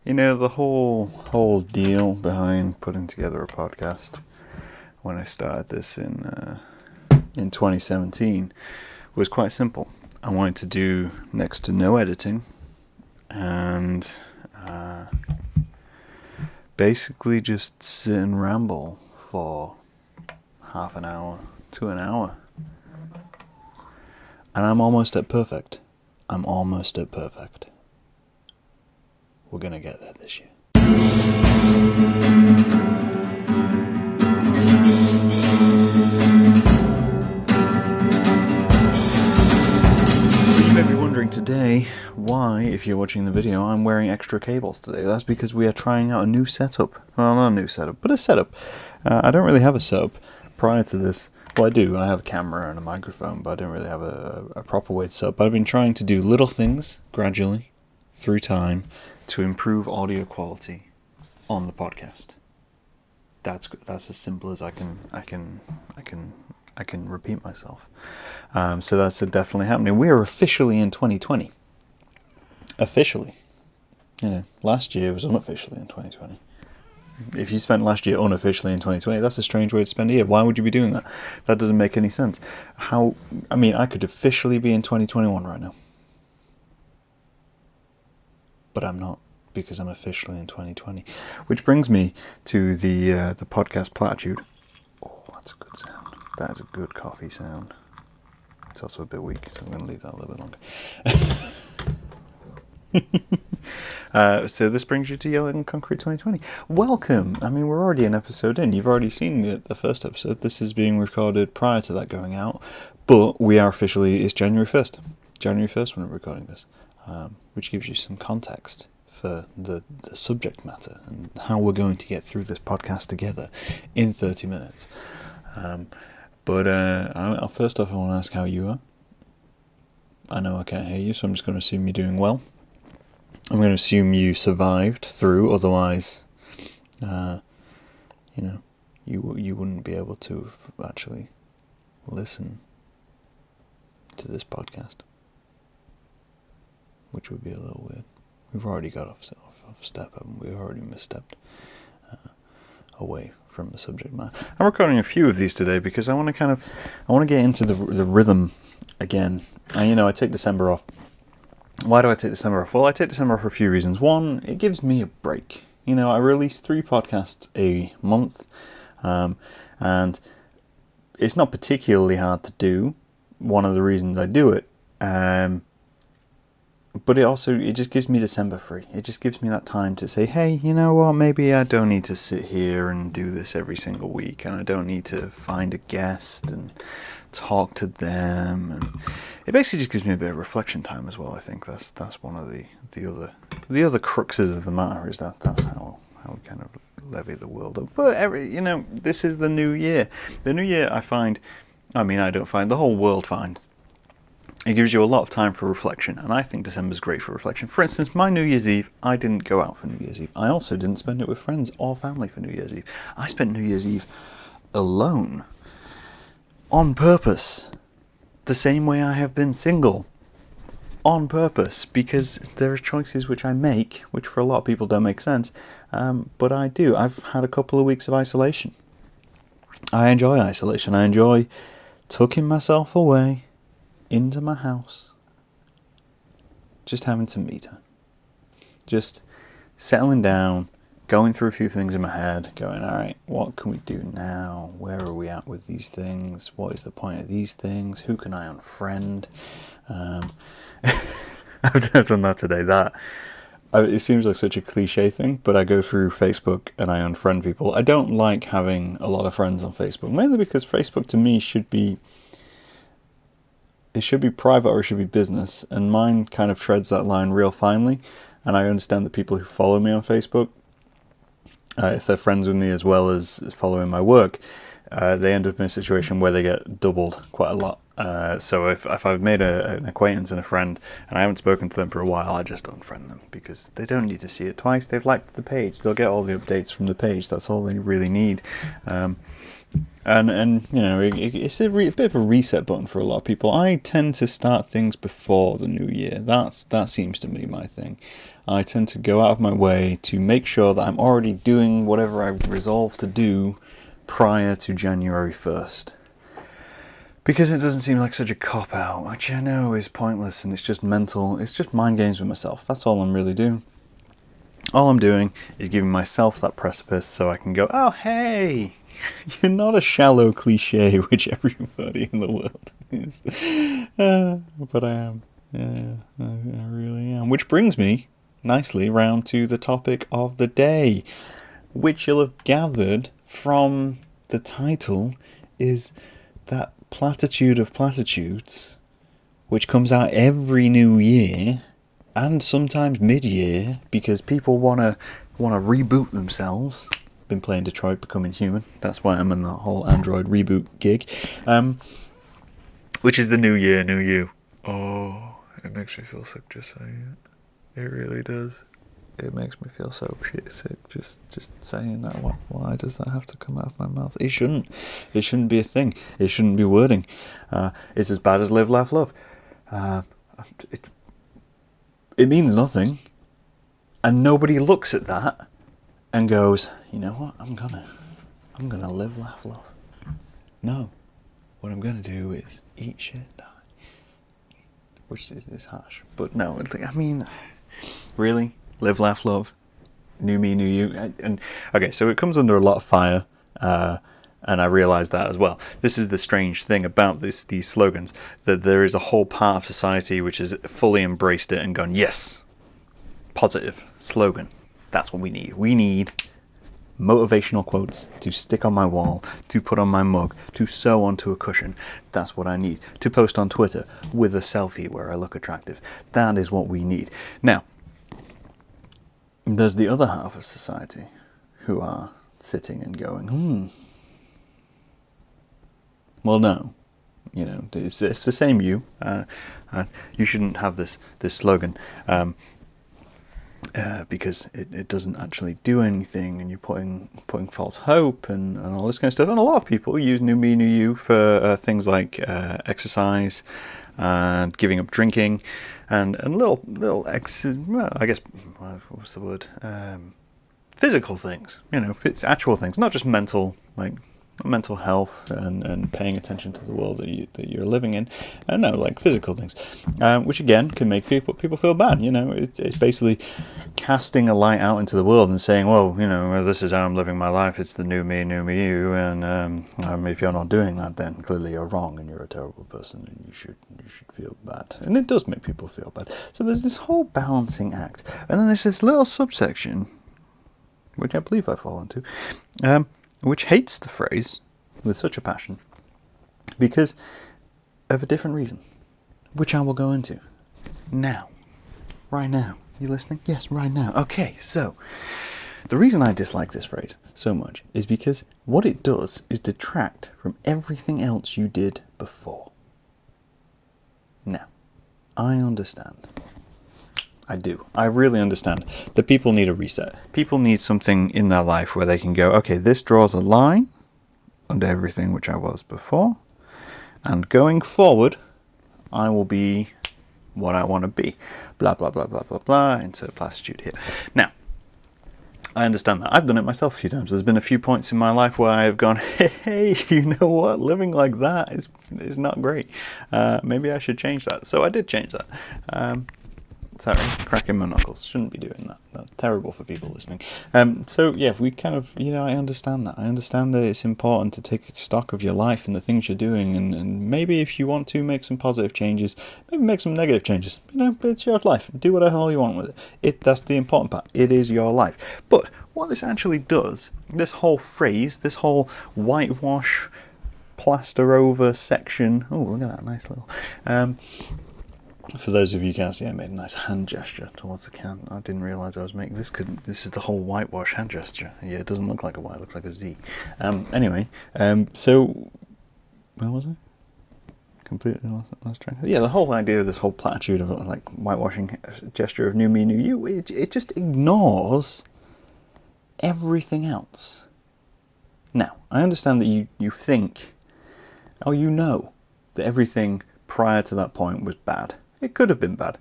The whole deal behind putting together a podcast when I started this in 2017 was quite simple. I wanted to do next to no editing and basically just sit and ramble for half an hour to an hour. And I'm almost at perfect. We're going to get there this year. You may be wondering today why, if you're watching the video, I'm wearing extra cables today. That's because we are trying out a new setup. Well, not a new setup, but a setup. I don't really have a setup prior to this. Well, I do. I have a camera and a microphone, but I don't really have a proper way to set up. But I've been trying to do little things gradually through time to improve audio quality on the podcast. That's as simple as I can repeat myself. So that's definitely happening. We are officially in 2020. Officially. Last year was unofficially in 2020. If you spent last year unofficially in 2020, that's a strange way to spend a year. Why would you be doing that? That doesn't make any sense. I could officially be in 2021 right now. But I'm not, because I'm officially in 2020. Which brings me to the podcast platitude. Oh, that's a good sound. That is a good coffee sound. It's also a bit weak, so I'm going to leave that a little bit longer. So this brings you to Yellow and Concrete 2020. Welcome. We're already an episode in. You've already seen the first episode. This is being recorded prior to that going out. But we are officially, it's January 1st. January 1st when we're recording this. Which gives you some context for the subject matter and how we're going to get through this podcast together in 30 minutes. First off, I want to ask how you are. I know I can't hear you, so I'm just going to assume you're doing well. I'm going to assume you survived through, otherwise, you wouldn't be able to actually listen to this podcast, which would be a little weird. We've already got off step, haven't we? We've already misstepped away from the subject matter. I'm recording a few of these today because I want to get into the rhythm again. I take December off. Why do I take December off? Well, I take December off for a few reasons. One, it gives me a break. I release 3 podcasts a month, and it's not particularly hard to do. One of the reasons I do it, but it just gives me December free. It just gives me that time to say, hey, you know what, maybe I don't need to sit here and do this every single week, and I don't need to find a guest and talk to them, and it basically just gives me a bit of reflection time as well. I think that's one of the other cruxes of the matter, is that's how we kind of levy the world up. But this is the new year. The new year, I don't find, the whole world finds, it gives you a lot of time for reflection, and I think December's great for reflection. For instance, my New Year's Eve, I didn't go out for New Year's Eve. I also didn't spend it with friends or family for New Year's Eve. I spent New Year's Eve alone, on purpose, the same way I have been single, on purpose, because there are choices which I make, which for a lot of people don't make sense, but I do. I've had a couple of weeks of isolation. I enjoy isolation. I enjoy tucking myself away into my house, just having some me time, just settling down, going through a few things in my head, going, all right, what can we do now? Where are we at with these things? What is the point of these things? Who can I unfriend? I've done that today. It seems like such a cliche thing, but I go through Facebook and I unfriend people. I don't like having a lot of friends on Facebook, mainly because Facebook to me should be private or it should be business, and mine kind of treads that line real finely. And I understand that people who follow me on Facebook, if they're friends with me as well as following my work, they end up in a situation where they get doubled quite a lot. So if I've made an acquaintance and a friend and I haven't spoken to them for a while, I just unfriend them, because they don't need to see it twice. They've liked the page. They'll get all the updates from the page. That's all they really need. It's a bit of a reset button for a lot of people. I tend to start things before the new year. That seems to be my thing. I tend to go out of my way to make sure that I'm already doing whatever I've resolved to do prior to January 1st. Because it doesn't seem like such a cop-out, which I know is pointless and it's just mental. It's just mind games with myself. That's all I'm really doing. All I'm doing is giving myself that precipice so I can go, oh, hey, you're not a shallow cliche, which everybody in the world is. But I am. Yeah, I really am. Which brings me nicely round to the topic of the day, which you'll have gathered from the title is that platitude of platitudes, which comes out every new year and sometimes mid-year because people want to reboot themselves. Been playing Detroit Becoming Human. That's why I'm in the whole Android reboot gig, which is the new year, new you. Oh, it makes me feel sick just saying it. It really does. It makes me feel so shit sick just saying that. Why does that have to come out of my mouth? It shouldn't. It shouldn't be a thing. It shouldn't be wording. It's as bad as live, laugh, love. It means nothing. And nobody looks at that and goes, you know what, I'm gonna live, laugh, love. No. What I'm gonna do is eat shit, die. Which is harsh. But no, I mean, really? Live, laugh, love, new me, new you. And okay, so it comes under a lot of fire, and I realise that as well. This is the strange thing about these slogans, that there is a whole part of society which has fully embraced it and gone, yes, positive slogan. That's what we need. We need motivational quotes to stick on my wall, to put on my mug, to sew onto a cushion. That's what I need. To post on Twitter with a selfie where I look attractive. That is what we need. Now, there's the other half of society who are sitting and going, well, no, you know, it's the same you. You shouldn't have this slogan because it doesn't actually do anything, and you're putting false hope and all this kind of stuff. And a lot of people use new me, new you for things like exercise and giving up drinking. And little I guess, what's the word? Physical things, you know, actual things, not just mental, like mental health and paying attention to the world that you're living in. No, like physical things, which again can make people feel bad. You know, it's basically casting a light out into the world and saying, well, you know, this is how I'm living my life. It's the new me, you. And if you're not doing that, then clearly you're wrong and you're a terrible person and you should feel bad. And it does make people feel bad. So there's this whole balancing act, and then there's this little subsection, which I believe I fall into, which hates the phrase with such a passion because of a different reason, which I will go into now. Right now. You listening? Yes, right now. Okay, so the reason I dislike this phrase so much is because what it does is detract from everything else you did before. Now, I understand. I do. I really understand that people need a reset. People need something in their life where they can go, okay, this draws a line under everything which I was before, and going forward, I will be what I want to be. Blah, blah, blah, blah, blah, blah, insert platitude here. Now, I understand that. I've done it myself a few times. There's been a few points in my life where I've gone, hey, you know what? Living like that is not great. Maybe I should change that. So I did change that. Sorry, cracking my knuckles. Shouldn't be doing that. That's terrible for people listening. So yeah, we kind of, you know, I understand that. I understand that it's important to take stock of your life and the things you're doing, and maybe if you want to make some positive changes, maybe make some negative changes. You know, it's your life. Do what the hell you want with it. That's the important part. It is your life. But what this actually does, this whole phrase, this whole whitewash, plaster over section. Oh, look at that nice little. For those of you who can't see, I made a nice hand gesture towards the can. I didn't realise I was making this. This is the whole whitewash hand gesture. Yeah, it doesn't look like a Y, it looks like a Z. Anyway, so where was I? Completely lost track. Yeah, the whole idea of this whole platitude of like whitewashing gesture of new me, new you, it just ignores everything else. Now, I understand that you think, or you know, that everything prior to that point was bad. It could have been bad.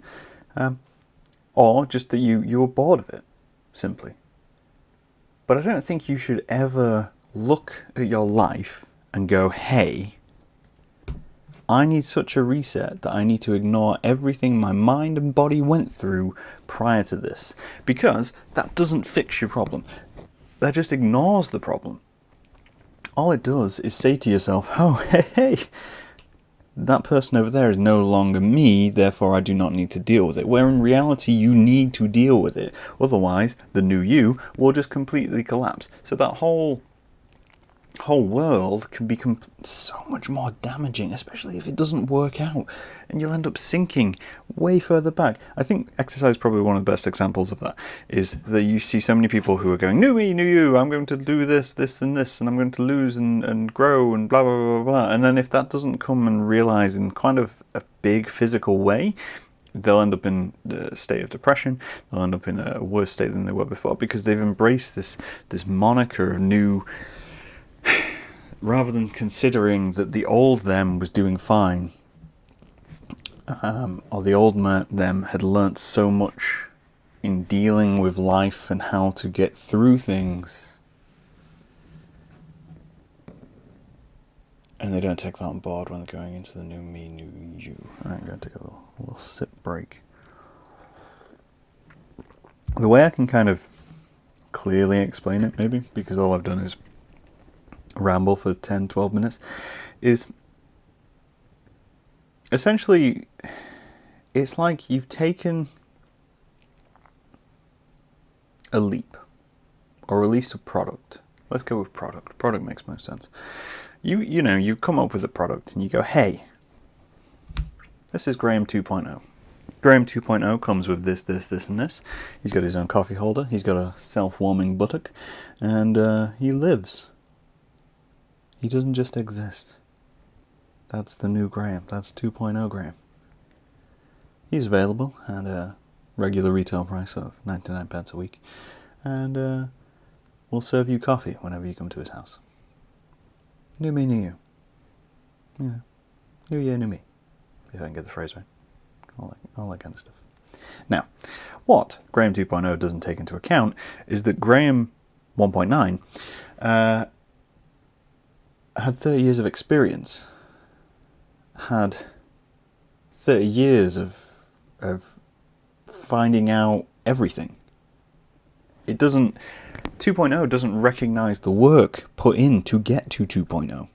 or just that you were bored of it, simply. But I don't think you should ever look at your life and go, hey, I need such a reset that I need to ignore everything my mind and body went through prior to this. Because that doesn't fix your problem. That just ignores the problem. All it does is say to yourself, oh, hey, that person over there is no longer me, therefore I do not need to deal with it. Where in reality you need to deal with it. Otherwise, the new you will just completely collapse. So that whole world can become so much more damaging, especially if it doesn't work out, and you'll end up sinking way further back. I think exercise is probably one of the best examples of that, is that you see so many people who are going, new me, new you, I'm going to do this, this and this, and I'm going to lose and grow and blah, blah, blah, blah. And then if that doesn't come and realize in kind of a big physical way, they'll end up in a state of depression. They'll end up in a worse state than they were before, because they've embraced this moniker of new, rather than considering that the old them was doing fine, or the old them had learnt so much in dealing with life and how to get through things, and they don't take that on board when they're going into the new me, new you. Alright, I'm going to take a little sip break. The way I can kind of clearly explain it, maybe, because all I've done is ramble for 10-12 minutes, is essentially it's like you've taken a leap or released a product. Let's go with product. Product makes most sense. You come up with a product and you go, hey, this is Graham 2.0. Graham 2.0 comes with this, and this. He's got his own coffee holder, he's got a self-warming buttock, and he lives. He doesn't just exist. That's the new Graham. That's 2.0 Graham. He's available at a regular retail price of 99 pence a week. And we'll serve you coffee whenever you come to his house. New me, new you. Yeah. New year, new me. If I can get the phrase right. All that kind of stuff. Now, what Graham 2.0 doesn't take into account is that Graham 1.9 had 30 years of experience, had 30 years of finding out everything. 2.0 doesn't recognize the work put in to get to 2.0.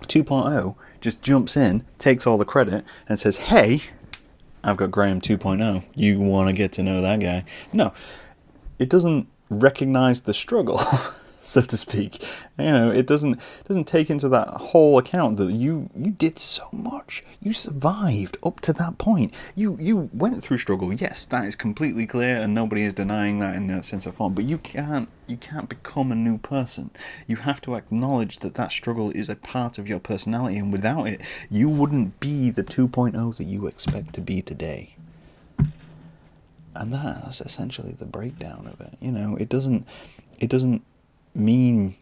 2.0 just jumps in, takes all the credit, and says, hey, I've got Graham 2.0. You want to get to know that guy? No, it doesn't recognize the struggle. So to speak, it doesn't take into that whole account that you did so much. You survived up to that point. You went through struggle. Yes, that is completely clear, and nobody is denying that in that sense of form. But you can't become a new person. You have to acknowledge that struggle is a part of your personality, and without it, you wouldn't be the 2.0 that you expect to be today. And that's essentially the breakdown of it. It doesn't mean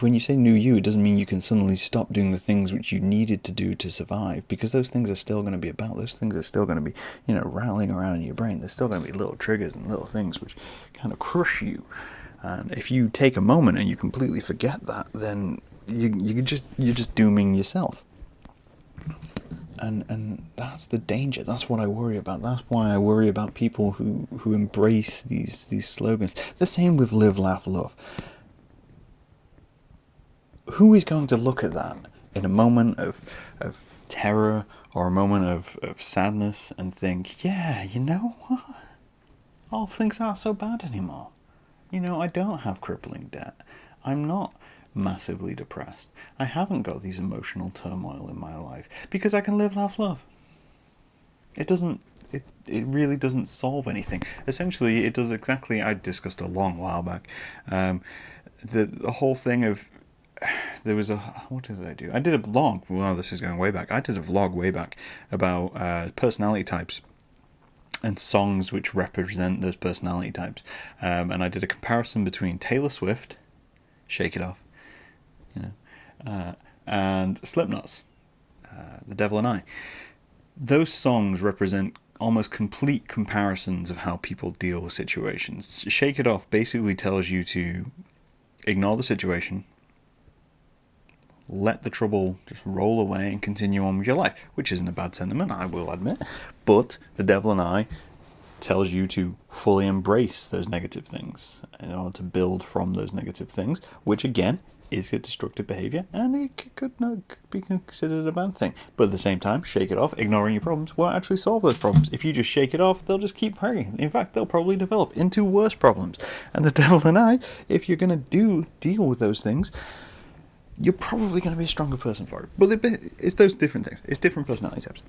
when you say new you, it doesn't mean you can suddenly stop doing the things which you needed to do to survive, because those things are still going to be about. Those things are still going to be, rattling around in your brain. There's still going to be little triggers and little things which kind of crush you. And if you take a moment and you completely forget that, then you're just dooming yourself. And that's the danger. That's what I worry about. That's why I worry about people who embrace these slogans. The same with live, laugh, love. Who is going to look at that in a moment of terror or a moment of sadness and think, yeah, you know what? All things aren't so bad anymore. I don't have crippling debt. I'm not massively depressed. I haven't got these emotional turmoil in my life because I can live, laugh, love. It really doesn't solve anything. Essentially, it does exactly, I discussed a long while back, the whole thing of, there was what did I do? I did a vlog. Well, this is going way back. I did a vlog way back about personality types and songs which represent those personality types. And I did a comparison between Taylor Swift, Shake It Off, and Slipknot's The Devil and I. Those songs represent almost complete comparisons of how people deal with situations. Shake it off basically tells you to ignore the situation, let the trouble just roll away and continue on with your life, which isn't a bad sentiment, I will admit. But the devil and I tells you to fully embrace those negative things in order to build from those negative things, which again is a destructive behaviour, and it could not be considered a bad thing. But at the same time, shake it off. Ignoring your problems won't actually solve those problems. If you just shake it off, they'll just keep hurting. In fact, they'll probably develop into worse problems. And the devil and I, if you're going to deal with those things, you're probably going to be a stronger person for it. But it's those different things. It's different personality types.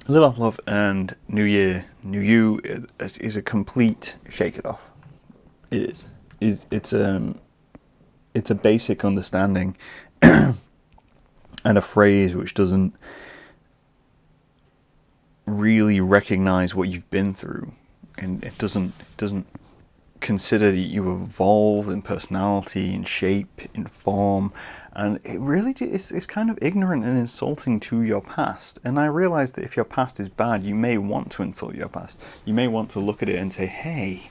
Live Off Love and New Year, New You is a complete shake it off. It is. It's a basic understanding and a phrase which doesn't really recognize what you've been through, and it doesn't consider that you evolve in personality, in shape, in form, and it really is kind of ignorant and insulting to your past. And I realize that if your past is bad, you may want to insult your past. You may want to look at it and say, hey,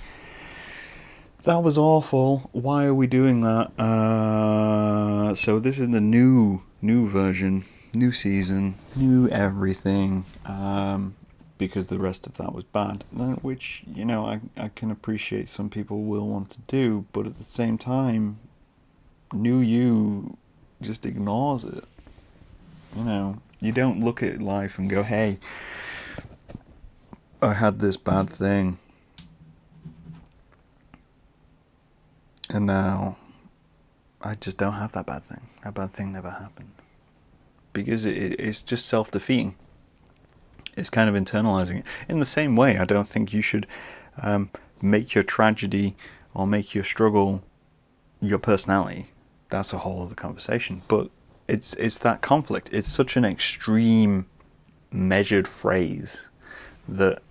that was awful. Why are we doing that? So this is the new version, new season, new everything, because the rest of that was bad. Which, I can appreciate some people will want to do, but at the same time, new you just ignores it. You don't look at life and go, hey, I had this bad thing, and now I just don't have that bad thing. That bad thing never happened. Because it's just self-defeating. It's kind of internalizing it. In the same way, I don't think you should make your tragedy or make your struggle your personality. That's a whole other conversation. But it's that conflict. It's such an extreme, measured phrase that,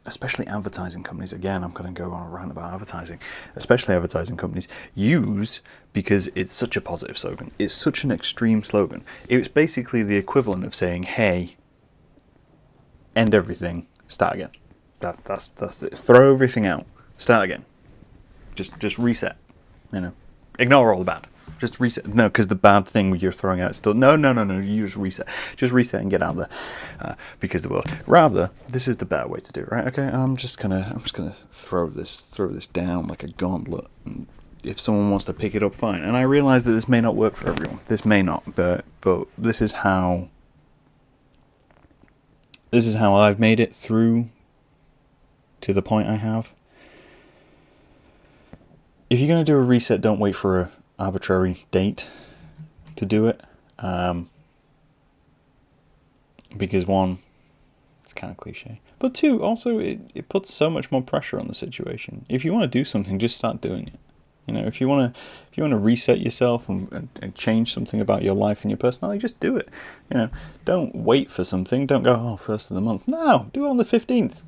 especially advertising companies, again, I'm going to go on a rant about advertising, especially advertising companies, use because it's such a positive slogan. It's such an extreme slogan. It's basically the equivalent of saying, hey, end everything, start again. That's it. Throw everything out, start again. Just reset. Ignore all the bad. Just reset. No, because the bad thing you're throwing out is still no. You just reset. Just reset and get out of there. Because the world. Rather, this is the better way to do it, right? Okay, I'm just gonna throw this down like a gauntlet. And if someone wants to pick it up, fine. And I realize that this may not work for everyone. This may not, but this is how I've made it through to the point I have. If you're going to do a reset, don't wait for an arbitrary date to do it. Because one, it's kind of cliche. But two, also, it puts so much more pressure on the situation. If you want to do something, just start doing it. If you want to reset yourself and change something about your life and your personality, just do it. Don't wait for something. Don't go, first of the month. No, do it on the 15th.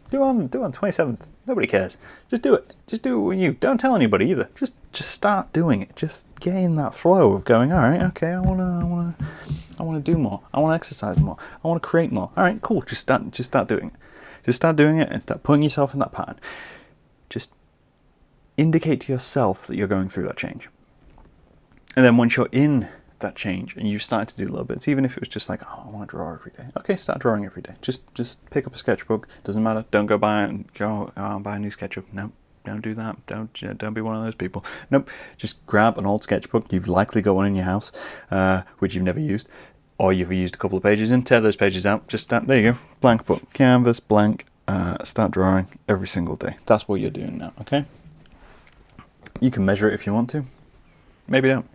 Do it on 27th. Nobody cares. Just do it. Just do it when you. Don't tell anybody either. Just start doing it. Just get in that flow of going, all right, okay, I want to do more. I want to exercise more. I want to create more. All right, cool. Just start doing it. Just start doing it and start putting yourself in that pattern. Just indicate to yourself that you're going through that change. And then once you're in that change and you start to do little bits, even if it was just like, I want to draw every day. Okay, start drawing every day. Just pick up a sketchbook. Doesn't matter. Don't go buy and buy a new sketchbook. Nope. Don't do that. Don't be one of those people. Nope. Just grab an old sketchbook. You've likely got one in your house, which you've never used, or you've used a couple of pages in. Tear those pages out. Just start. There you go. Blank book. Canvas. Blank. Start drawing every single day. That's what you're doing now. Okay. You can measure it if you want to. Maybe don't.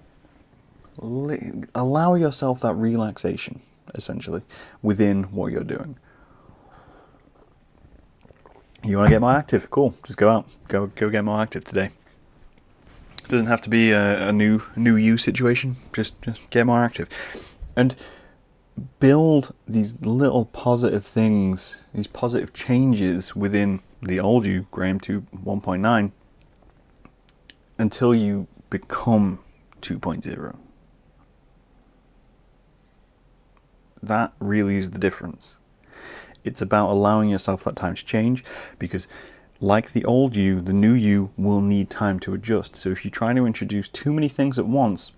Allow yourself that relaxation, essentially, within what you're doing. You want to get more active? Cool. Just go out. Go get more active today. It doesn't have to be a new you situation. Just get more active. And build these little positive things, these positive changes within the old you, Graham 1.9, until you become 2.0. That really is the difference. it's about allowing yourself that time to change, because like the old you, the new you will need time to adjust. So if you try to introduce too many things at once,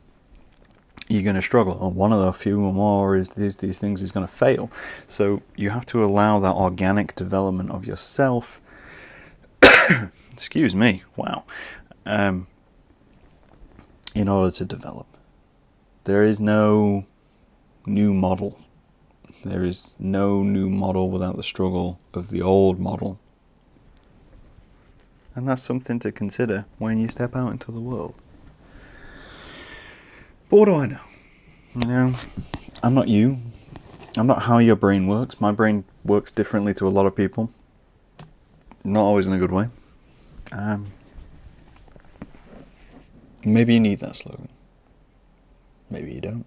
you're going to struggle. And one of the few or more is these things is going to fail. So you have to allow that organic development of yourself. Excuse me. Wow. In order to develop. There is no new model. There is no new model without the struggle of the old model. And that's something to consider when you step out into the world. But what do I know? You know, I'm not you. I'm not how your brain works. My brain works differently to a lot of people. Not always in a good way. Maybe you need that slogan. Maybe you don't.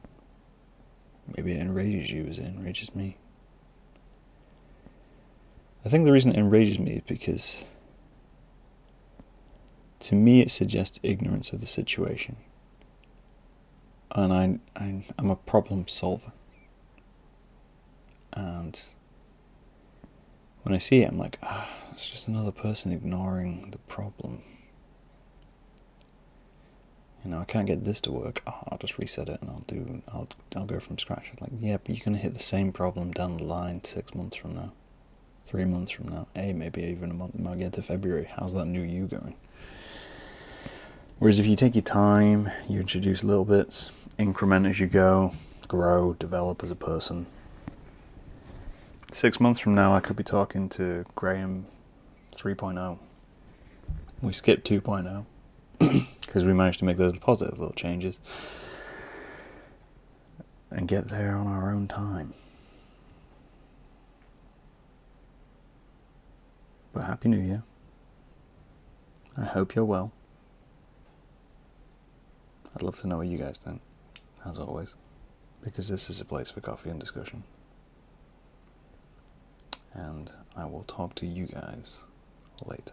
Maybe it enrages you as it enrages me. I think the reason it enrages me is because, to me, it suggests ignorance of the situation. And I'm a problem solver. And when I see it, I'm like, it's just another person ignoring the problem. You know, I can't get this to work. I'll just reset it and I'll go from scratch. It's like, yeah, but you're going to hit the same problem down the line 6 months from now, 3 months from now. Hey, maybe even a month. Might get to February. How's that new you going? Whereas if you take your time, you introduce little bits, increment as you go, grow, develop as a person. 6 months from now, I could be talking to Graham 3.0. We skipped 2.0 because we managed to make those positive little changes and get there on our own time. But Happy New Year. I hope you're well. I'd love to know what you guys think, as always, because this is a place for coffee and discussion. And I will talk to you guys later.